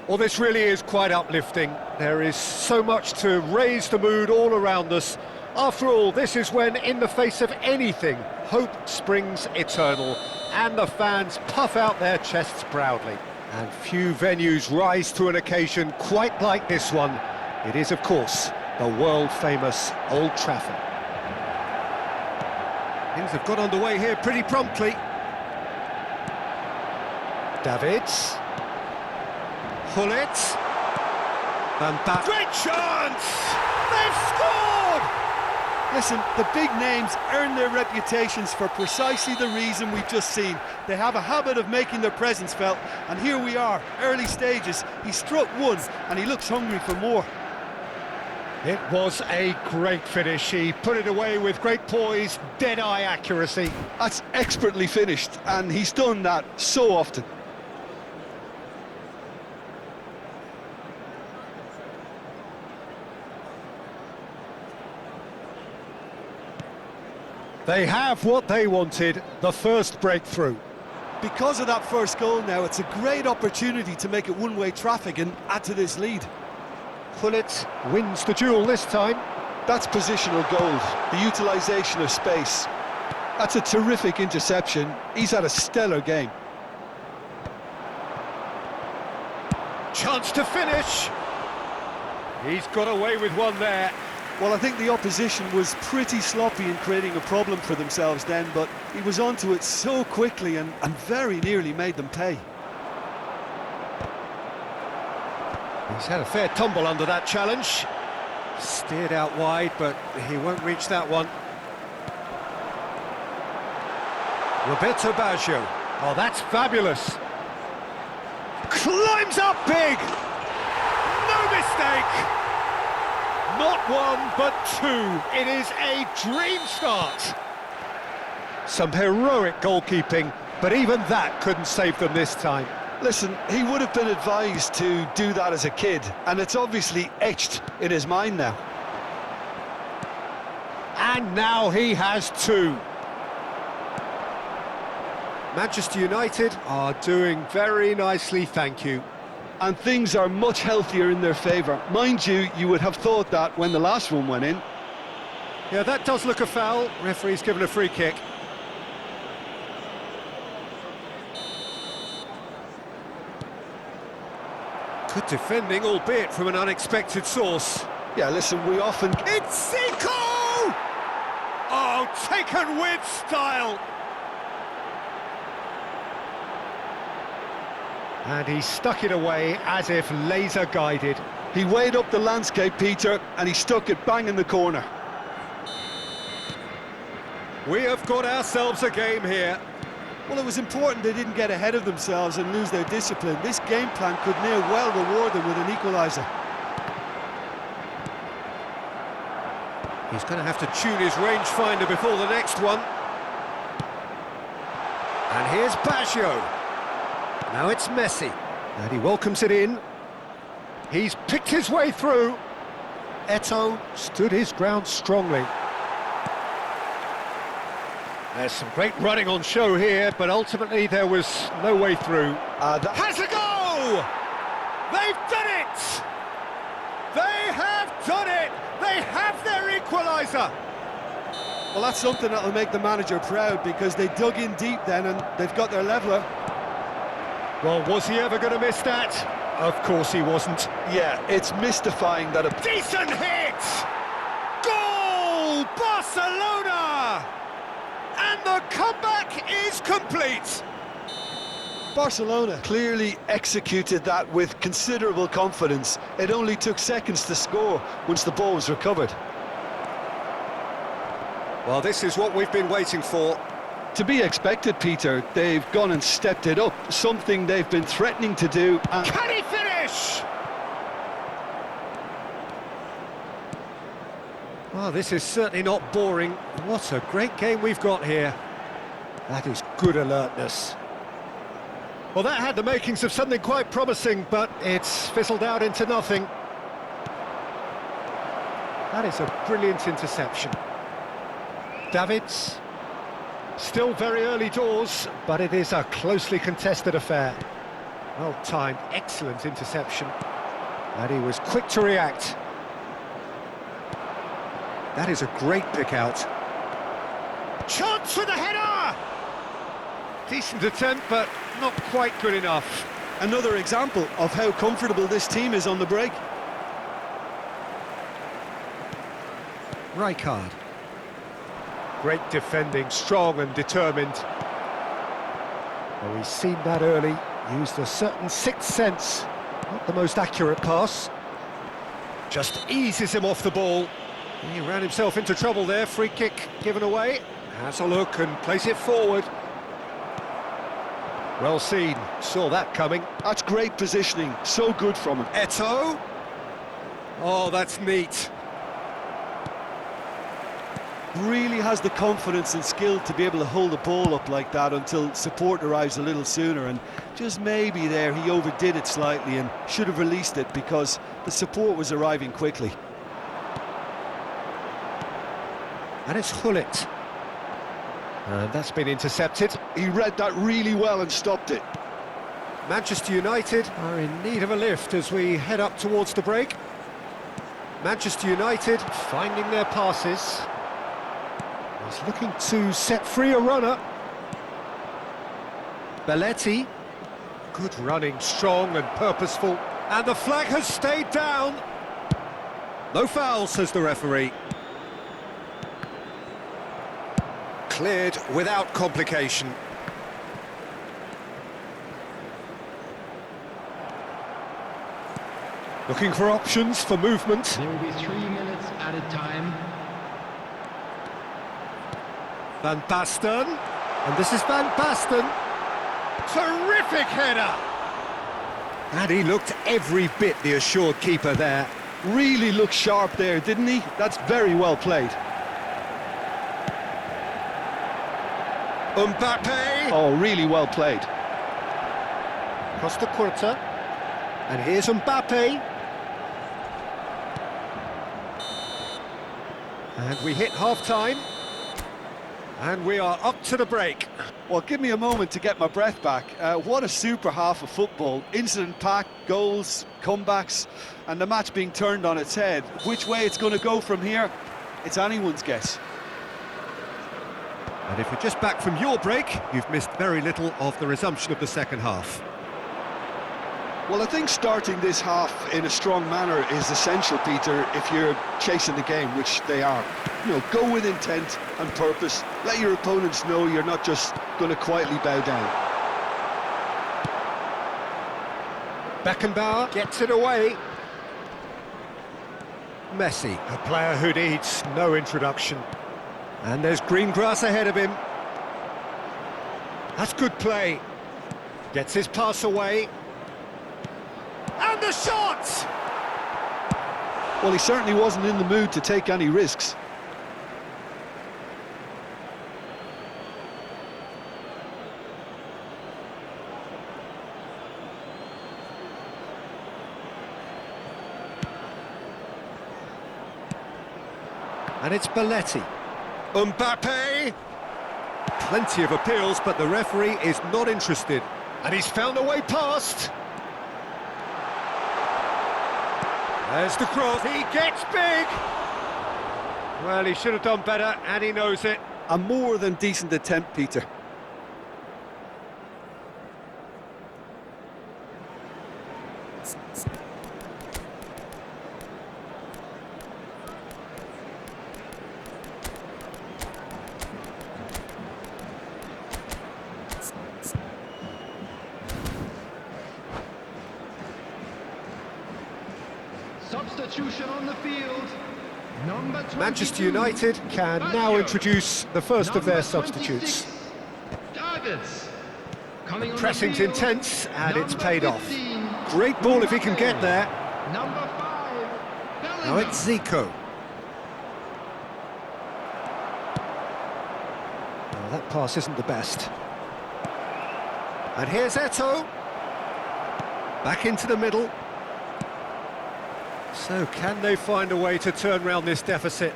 Well, this really is quite uplifting. There is so much to raise the mood all around us. After all, this is when, in the face of anything, hope springs eternal, and the fans puff out their chests proudly. And few venues rise to an occasion quite like this one. It is, of course, the world-famous Old Trafford. Things have got underway here pretty promptly. Davids. Hullet. And that... Great chance! They've scored! Listen, the big names earn their reputations for precisely the reason we've just seen. They have a habit of making their presence felt, and here we are, early stages. He struck one, and he looks hungry for more. It was a great finish. He put it away with great poise, dead-eye accuracy. That's expertly finished, and he's done that so often. They have what they wanted, the first breakthrough. Because of that first goal now, it's a great opportunity to make it one-way traffic and add to this lead. Hullet wins the duel this time. That's positional gold, the utilisation of space. That's a terrific interception. He's had a stellar game. Chance to finish. He's got away with one there. Well, I think the opposition was pretty sloppy in creating a problem for themselves then, but he was onto it so quickly and very nearly made them pay. He's had a fair tumble under that challenge. Steered out wide, but he won't reach that one. Roberto Baggio. Oh, that's fabulous. Climbs up big! No mistake! Not one, but two. It is a dream start. Some heroic goalkeeping, but even that couldn't save them this time. Listen, he would have been advised to do that as a kid, and it's obviously etched in his mind now. And now he has two. Manchester United are doing very nicely, thank you. And things are much healthier in their favour. Mind you, you would have thought that when the last one went in. Yeah, that does look a foul. Referee's given a free kick. Good defending, albeit from an unexpected source. Yeah, listen, we often... It's Zico! Oh, taken with style! And he stuck it away as if laser-guided. He weighed up the landscape, Peter, and he stuck it bang in the corner. We have got ourselves a game here. Well, it was important they didn't get ahead of themselves and lose their discipline. This game plan could near well reward them with an equaliser. He's going to have to tune his rangefinder before the next one. And here's Baggio. Now it's Messi, and he welcomes it in. He's picked his way through. Eto'o stood his ground strongly. There's some great running on show here, but ultimately there was no way through. Has a go! They've done it! They have done it! They have their equaliser! Well, that's something that'll make the manager proud, because they dug in deep then and they've got their leveller. Well, was he ever going to miss that? Of course he wasn't. Yeah, it's mystifying that a... Decent hit! Goal! Barcelona! And the comeback is complete! Barcelona clearly executed that with considerable confidence. It only took seconds to score once the ball was recovered. Well, this is what we've been waiting for. To be expected, Peter. They've gone and stepped it up, something they've been threatening to do. And... Can he finish? Well, this is certainly not boring. What a great game we've got here. That is good alertness. Well, that had the makings of something quite promising, but it's fizzled out into nothing. That is a brilliant interception. Davids. Still very early doors, but it is a closely contested affair. Well timed, excellent interception. And he was quick to react. That is a great pick out. Chance for the header! Decent attempt, but not quite good enough. Another example of how comfortable this team is on the break. Rijkaard. Great defending, strong and determined. Well, he's seen that early, used a certain sixth sense. Not the most accurate pass. Just eases him off the ball. He ran himself into trouble there, free kick given away. Has a look and plays it forward. Well seen, saw that coming. That's great positioning, so good from him. Eto'o. Oh, that's neat. Really has the confidence and skill to be able to hold the ball up like that until support arrives a little sooner, and just maybe there he overdid it slightly and should have released it because the support was arriving quickly. And it's Gullit. And that's been intercepted. He read that really well and stopped it. Manchester United are in need of a lift as we head up towards the break. Manchester United finding their passes. He's looking to set free a runner. Belletti. Good running, strong and purposeful. And the flag has stayed down. No foul, says the referee. Cleared without complication. Looking for options for movement. There will be 3 minutes at a time. Van Basten. And this is Van Basten. Terrific header! And he looked every bit the assured keeper there. Really looked sharp there, didn't he? That's very well played. Mbappe. Oh, really well played. Costa Curta. And here's Mbappe. And we hit half-time. And we are up to the break. Well, give me a moment to get my breath back. What a super half of football. Incident-packed, goals, comebacks, and the match being turned on its head. Which way it's going to go from here, it's anyone's guess. And if you're just back from your break, you've missed very little of the resumption of the second half. Well, I think starting this half in a strong manner is essential, Peter, if you're chasing the game, which they are. You know, go with intent and purpose. Let your opponents know you're not just going to quietly bow down. Beckenbauer gets it away. Messi, a player who needs no introduction. And there's green grass ahead of him. That's good play. Gets his pass away. And the shot! Well, he certainly wasn't in the mood to take any risks. And it's Belletti. Mbappe! Plenty of appeals, but the referee is not interested. And he's found a way past. There's the cross, he gets big! Well, he should have done better, and he knows it. A more than decent attempt, Peter. Substitution on the field. Number 22, Manchester United can now introduce the first of their substitutes. Davids. Coming on Pressing's the field, intense, and it's paid off. 15, Great ball if he can get there. Number 5, Now Bellingham. it's Zico. Well, that pass isn't the best. And here's Eto'o. Back into the middle. So can they find a way to turn round this deficit?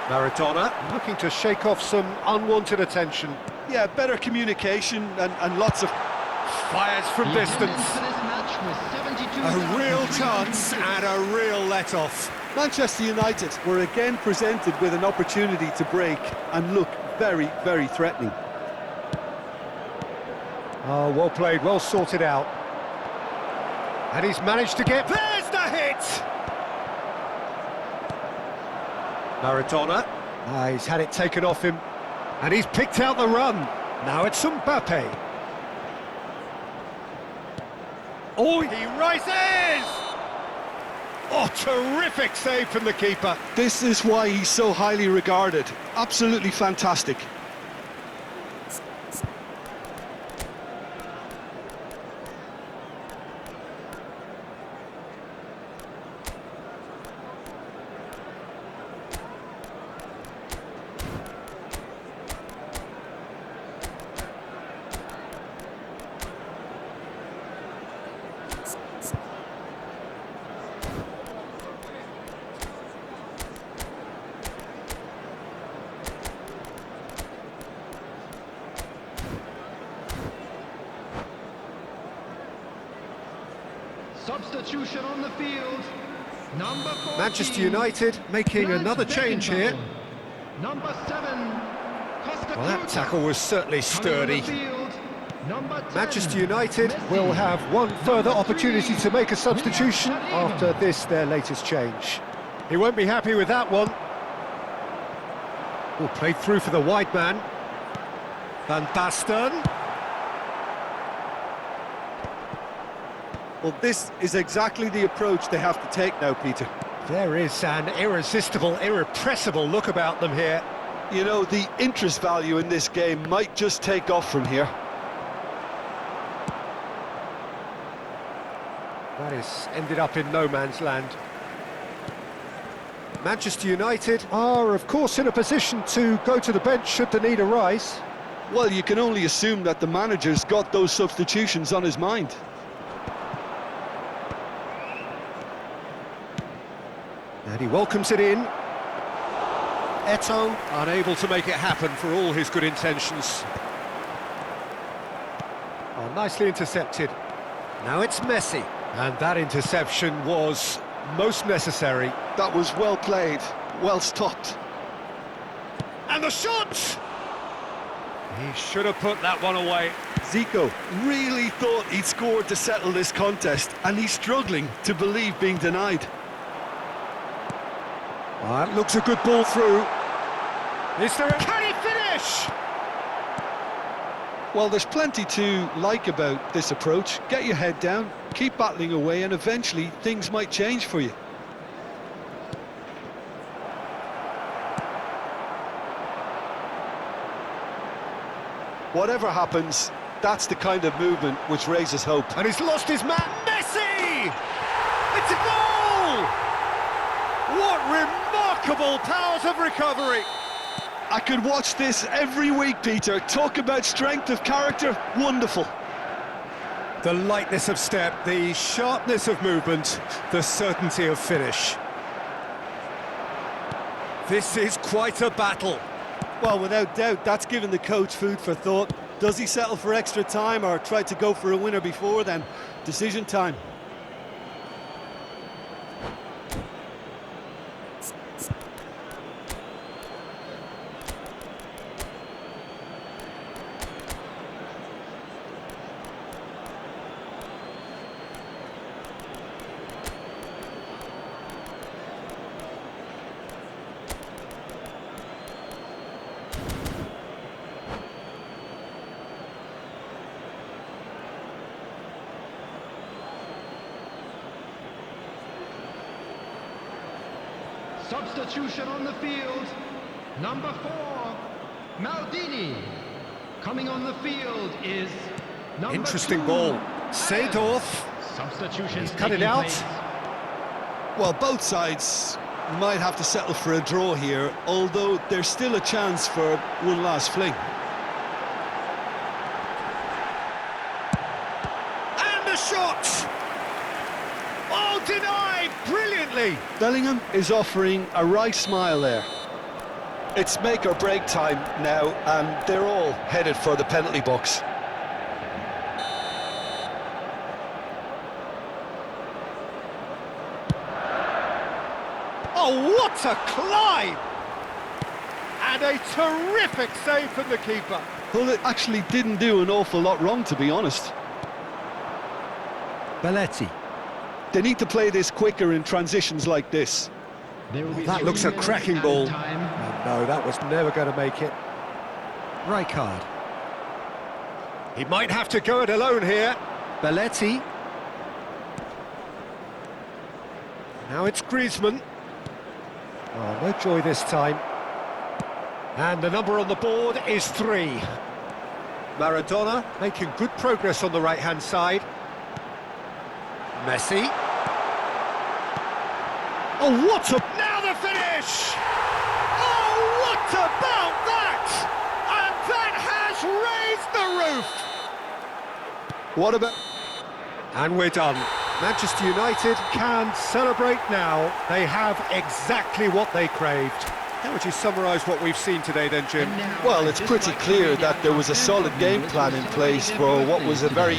Maradona looking to shake off some unwanted attention. Yeah, better communication and lots of... Fires from The attendance distance. for this match was A real 72,306. chance and a real let-off. Manchester United were again presented with an opportunity to break and look very, very threatening. Oh, well played, well sorted out. And he's managed to get... There's the hit! Maradona. He's had it taken off him. And he's picked out the run. Now it's Mbappe. Oh, he rises! Oh, terrific save from the keeper. This is why he's so highly regarded. Absolutely fantastic. Substitution on the field. Number 14. Manchester United making Lance another change here. Beckenbauer. Number 7. Costa Well, that Curta. tackle was certainly Coming on the sturdy. field, number 10, Manchester United Messi. will have one further Number opportunity 3, to make a substitution William after Saliba. this, their latest change. He won't be happy with that one. Oh, played through for the wide man. Van Basten. Well, this is exactly the approach they have to take now, Peter. There is an irresistible, irrepressible look about them here. You know, the interest value in this game might just take off from here. That is ended up in no man's land. Manchester United are, of course, in a position to go to the bench should the need arise. Well, you can only assume that the manager's got those substitutions on his mind. And he welcomes it in. Eto'o unable to make it happen for all his good intentions. Oh, nicely intercepted. Now it's Messi. And that interception was most necessary. That was well played, well stopped. And the shot! He should have put that one away. Zico really thought he'd scored to settle this contest, and he's struggling to believe being denied. Oh, that looks a good ball through. Is there a... Can he finish? Well, there's plenty to like about this approach. Get your head down, keep battling away, and eventually things might change for you. Whatever happens, that's the kind of movement which raises hope. And he's lost his man. Messi! It's a goal! What remarkable powers of recovery! I could watch this every week, Peter. Talk about strength of character, wonderful. The lightness of step, the sharpness of movement, the certainty of finish. This is quite a battle. Well, without doubt, that's given the coach food for thought. Does he settle for extra time or try to go for a winner before then? Decision time. Substitution on the field. Number 4, Maldini. Coming on the field is number Interesting 2, ball. Adams. Seedorf. Substitutions Cut it taking out. place. Well, both sides might have to settle for a draw here, although there's still a chance for one last fling. And the shot! Oh, denied brilliantly! Bellingham is offering a wry smile there. It's make or break time now, and they're all headed for the penalty box. Oh, what a climb! And a terrific save from the keeper. Well, it actually didn't do an awful lot wrong, to be honest. Belletti. They need to play this quicker in transitions like this. That looks a cracking ball. No, that was never going to make it. Rijkaard. He might have to go it alone here. Belletti. Now it's Griezmann. Oh, no joy this time. And the number on the board is 3. Maradona making good progress on the right-hand side. Messi. Oh, what a... Now the finish! Oh, what about that? And that has raised the roof! What about... And we're done. Manchester United can celebrate now. They have exactly what they craved. How would you summarise what we've seen today then, Jim? Well, it's pretty clear that there was a solid game plan in place for what was a very